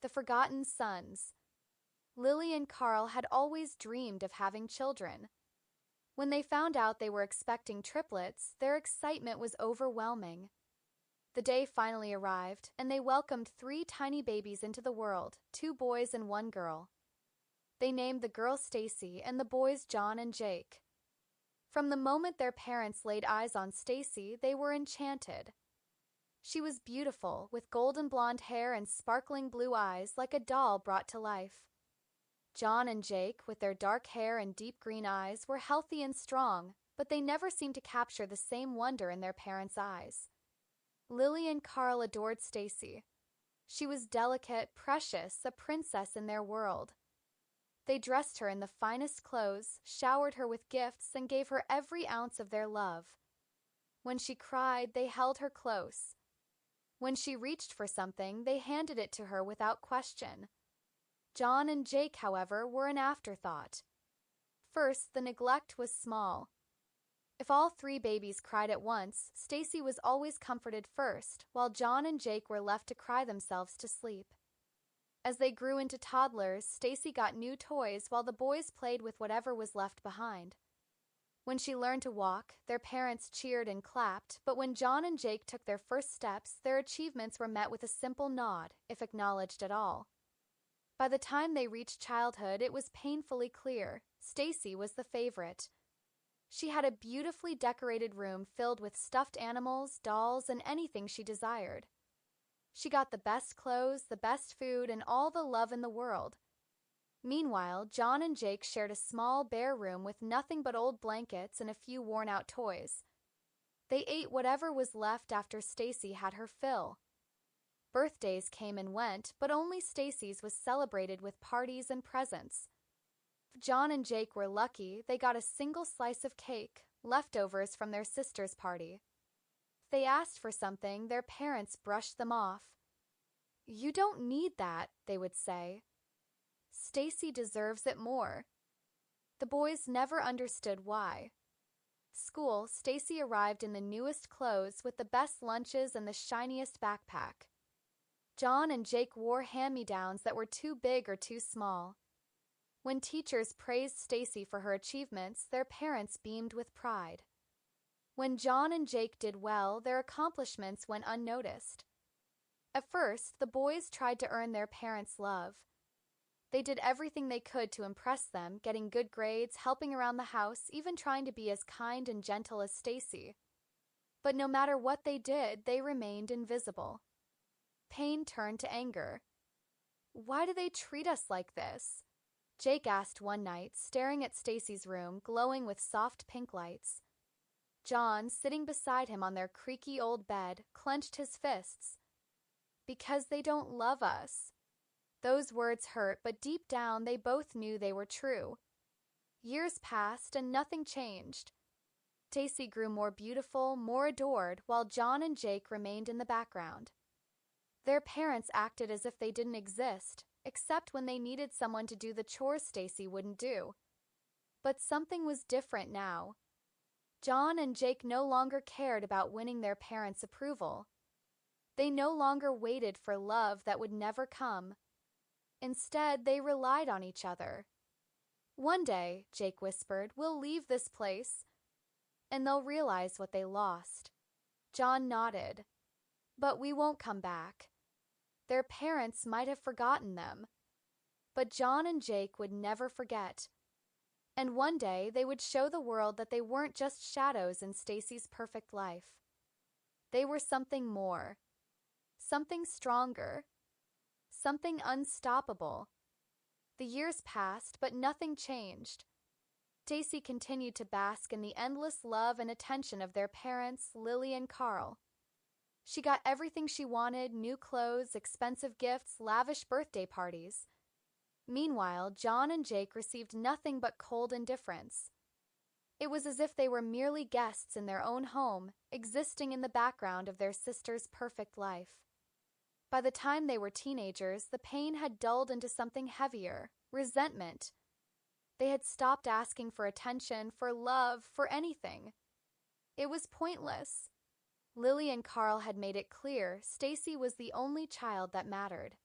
The Forgotten Sons. Lily and Carl had always dreamed of having children. When they found out they were expecting triplets, their excitement was overwhelming. The day finally arrived, and they welcomed 3 tiny babies into the world, 2 boys and 1 girl. They named the girl Stacy and the boys John and Jake. From the moment their parents laid eyes on Stacy, they were enchanted. She was beautiful, with golden blonde hair and sparkling blue eyes like a doll brought to life. John and Jake, with their dark hair and deep green eyes, were healthy and strong, but they never seemed to capture the same wonder in their parents' eyes. Lily and Carl adored Stacy. She was delicate, precious, a princess in their world. They dressed her in the finest clothes, showered her with gifts, and gave her every ounce of their love. When she cried, they held her close. When she reached for something, they handed it to her without question. John and Jake, however, were an afterthought. First, the neglect was small. If all 3 babies cried at once, Stacy was always comforted first, while John and Jake were left to cry themselves to sleep. As they grew into toddlers, Stacy got new toys while the boys played with whatever was left behind. When she learned to walk, their parents cheered and clapped, but when John and Jake took their first steps, their achievements were met with a simple nod, if acknowledged at all. By the time they reached childhood, it was painfully clear Stacy was the favorite. She had a beautifully decorated room filled with stuffed animals, dolls, and anything she desired. She got the best clothes, the best food, and all the love in the world. Meanwhile, John and Jake shared a small, bare room with nothing but old blankets and a few worn-out toys. They ate whatever was left after Stacy had her fill. Birthdays came and went, but only Stacy's was celebrated with parties and presents. If John and Jake were lucky, they got a single slice of cake, leftovers from their sister's party. If they asked for something, their parents brushed them off. "You don't need that," they would say. "Stacy deserves it more." The boys never understood why. School, Stacy arrived in the newest clothes with the best lunches and the shiniest backpack. John and Jake wore hand-me-downs that were too big or too small. When teachers praised Stacy for her achievements, their parents beamed with pride. When John and Jake did well, their accomplishments went unnoticed. At first, the boys tried to earn their parents' love. They did everything they could to impress them, getting good grades, helping around the house, even trying to be as kind and gentle as Stacy. But no matter what they did, they remained invisible. Pain turned to anger. "Why do they treat us like this?" Jake asked one night, staring at Stacy's room, glowing with soft pink lights. John, sitting beside him on their creaky old bed, clenched his fists. "Because they don't love us." Those words hurt, but deep down they both knew they were true. Years passed and nothing changed. Stacy grew more beautiful, more adored, while John and Jake remained in the background. Their parents acted as if they didn't exist, except when they needed someone to do the chores Stacy wouldn't do. But something was different now. John and Jake no longer cared about winning their parents' approval. They no longer waited for love that would never come. Instead, they relied on each other. "One day," Jake whispered, "we'll leave this place, and they'll realize what they lost." John nodded. "But we won't come back." Their parents might have forgotten them, but John and Jake would never forget. And one day they would show the world that they weren't just shadows in Stacy's perfect life. They were something more, something stronger, something unstoppable. The years passed, but nothing changed. Stacy continued to bask in the endless love and attention of their parents, Lily and Carl. She got everything she wanted: new clothes, expensive gifts, lavish birthday parties. Meanwhile, John and Jake received nothing but cold indifference. It was as if they were merely guests in their own home, existing in the background of their sister's perfect life. By the time they were teenagers, the pain had dulled into something heavier: resentment. They had stopped asking for attention, for love, for anything. It was pointless. Lily and Carl had made it clear Stacy was the only child that mattered.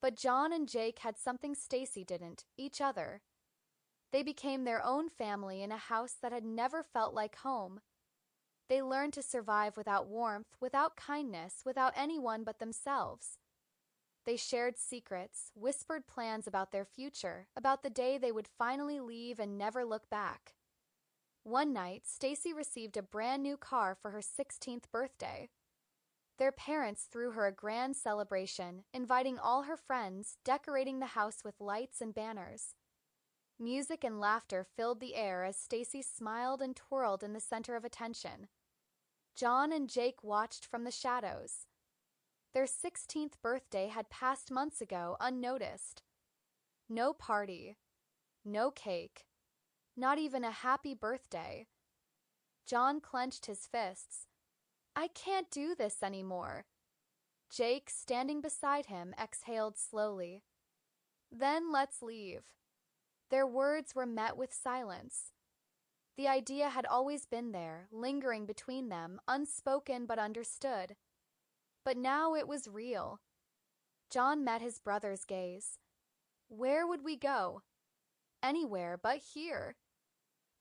But John and Jake had something Stacy didn't, each other. They became their own family in a house that had never felt like home. They learned to survive without warmth, without kindness, without anyone but themselves. They shared secrets, whispered plans about their future, about the day they would finally leave and never look back. One night, Stacy received a brand new car for her 16th birthday. Their parents threw her a grand celebration, inviting all her friends, decorating the house with lights and banners. Music and laughter filled the air as Stacy smiled and twirled in the center of attention. John and Jake watched from the shadows. Their 16th birthday had passed months ago, unnoticed. No party, no cake, not even a happy birthday. John clenched his fists. I can't do this anymore. Jake, standing beside him, exhaled slowly. Then let's leave. Their words were met with silence. The idea had always been there, lingering between them, unspoken but understood. But now it was real. John met his brother's gaze. Where would we go? Anywhere but here.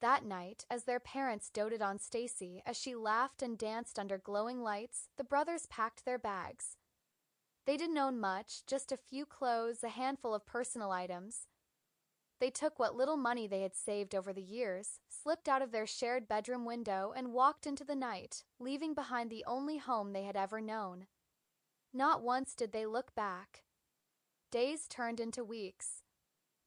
That night, as their parents doted on Stacy as she laughed and danced under glowing lights, the brothers packed their bags. They didn't own much, just a few clothes, a handful of personal items. They took what little money they had saved over the years, slipped out of their shared bedroom window, and walked into the night, leaving behind the only home they had ever known. Not once did they look back. Days turned into weeks.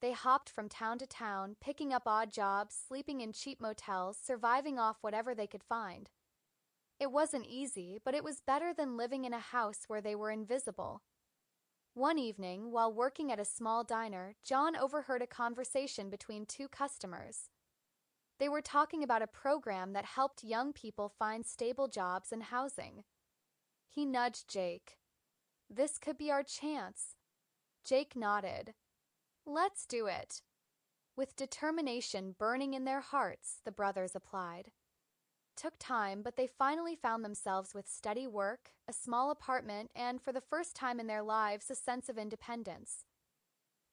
They hopped from town to town, picking up odd jobs, sleeping in cheap motels, surviving off whatever they could find. It wasn't easy, but it was better than living in a house where they were invisible. One evening, while working at a small diner, John overheard a conversation between two customers. They were talking about a program that helped young people find stable jobs and housing. He nudged Jake. This could be our chance. Jake nodded. Let's do it. With determination burning in their hearts, the brothers applied. Took time, but they finally found themselves with steady work, a small apartment, and for the first time in their lives, a sense of independence.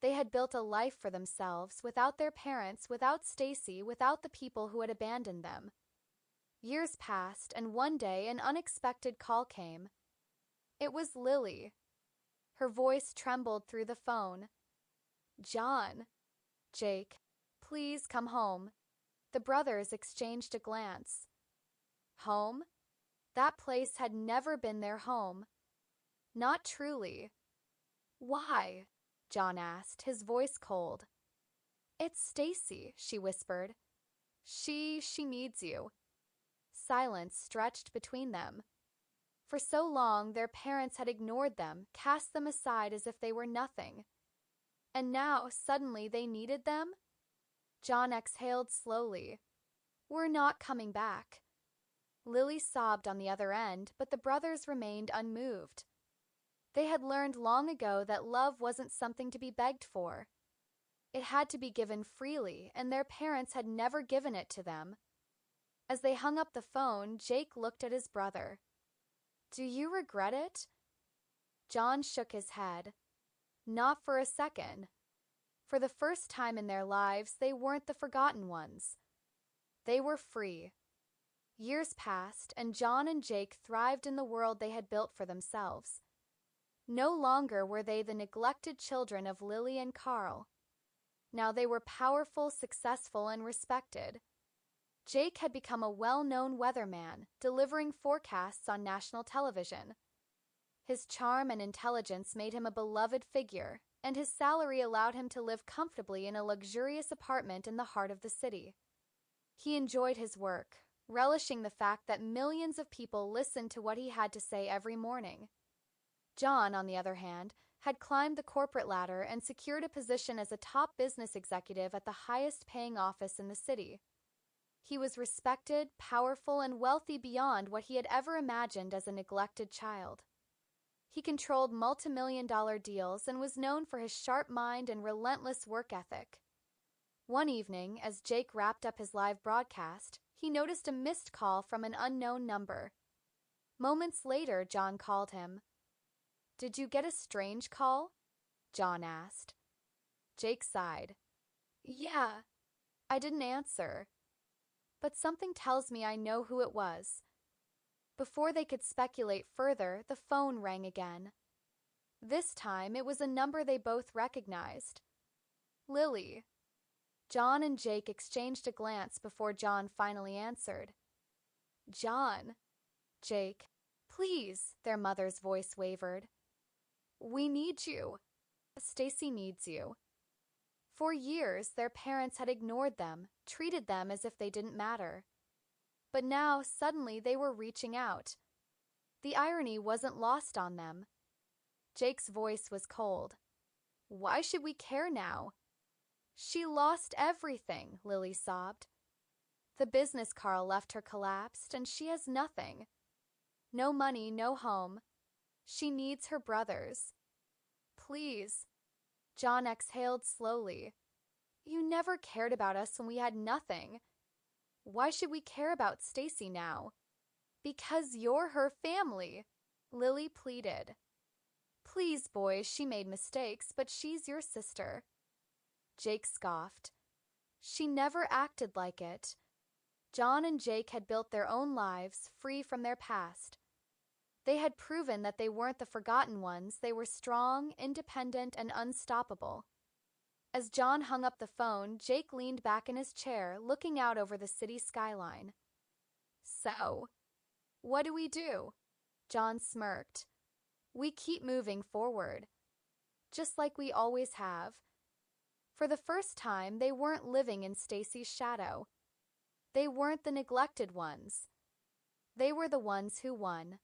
They had built a life for themselves, without their parents, without Stacy, without the people who had abandoned them. Years passed, and one day an unexpected call came. It was Lily. Her voice trembled through the phone. John. Jake. Please come home. The brothers exchanged a glance. Home? That place had never been their home. Not truly. Why? John asked, his voice cold. It's Stacy, she whispered. She needs you. Silence stretched between them. For so long, their parents had ignored them, cast them aside as if they were nothing. And now, suddenly, they needed them? John exhaled slowly. We're not coming back. Lily sobbed on the other end, but the brothers remained unmoved. They had learned long ago that love wasn't something to be begged for. It had to be given freely, and their parents had never given it to them. As they hung up the phone, Jake looked at his brother. Do you regret it? John shook his head. Not for a second. For the first time in their lives, they weren't the forgotten ones. They were free. Years passed, and John and Jake thrived in the world they had built for themselves. No longer were they the neglected children of Lily and Carl. Now they were powerful, successful, and respected. Jake had become a well-known weatherman, delivering forecasts on national television. His charm and intelligence made him a beloved figure, and his salary allowed him to live comfortably in a luxurious apartment in the heart of the city. He enjoyed his work, relishing the fact that millions of people listened to what he had to say every morning. John, on the other hand, had climbed the corporate ladder and secured a position as a top business executive at the highest-paying office in the city. He was respected, powerful, and wealthy beyond what he had ever imagined as a neglected child. He controlled multi-million-dollar deals and was known for his sharp mind and relentless work ethic. One evening, as Jake wrapped up his live broadcast, he noticed a missed call from an unknown number. Moments later, John called him. Did you get a strange call? John asked. Jake sighed. Yeah. I didn't answer. But something tells me I know who it was. Before they could speculate further, the phone rang again. This time, it was a number they both recognized. Lily. John and Jake exchanged a glance before John finally answered. John. Jake. Please, their mother's voice wavered. We need you. Stacy needs you. For years, their parents had ignored them, treated them as if they didn't matter. But now, suddenly, they were reaching out. The irony wasn't lost on them. Jake's voice was cold. Why should we care now? She lost everything, Lily sobbed. The business Carl left her collapsed, and she has nothing. No money, no home. She needs her brothers. Please. John exhaled slowly. You never cared about us when we had nothing. Why should we care about Stacy now? Because you're her family, Lily pleaded. Please, boys, she made mistakes, but she's your sister. Jake scoffed. She never acted like it. John and Jake had built their own lives, free from their past. They had proven that they weren't the forgotten ones. They were strong, independent, and unstoppable. As John hung up the phone, Jake leaned back in his chair, looking out over the city skyline. So, what do we do? John smirked. We keep moving forward, just like we always have. For the first time, they weren't living in Stacy's shadow. They weren't the neglected ones. They were the ones who won.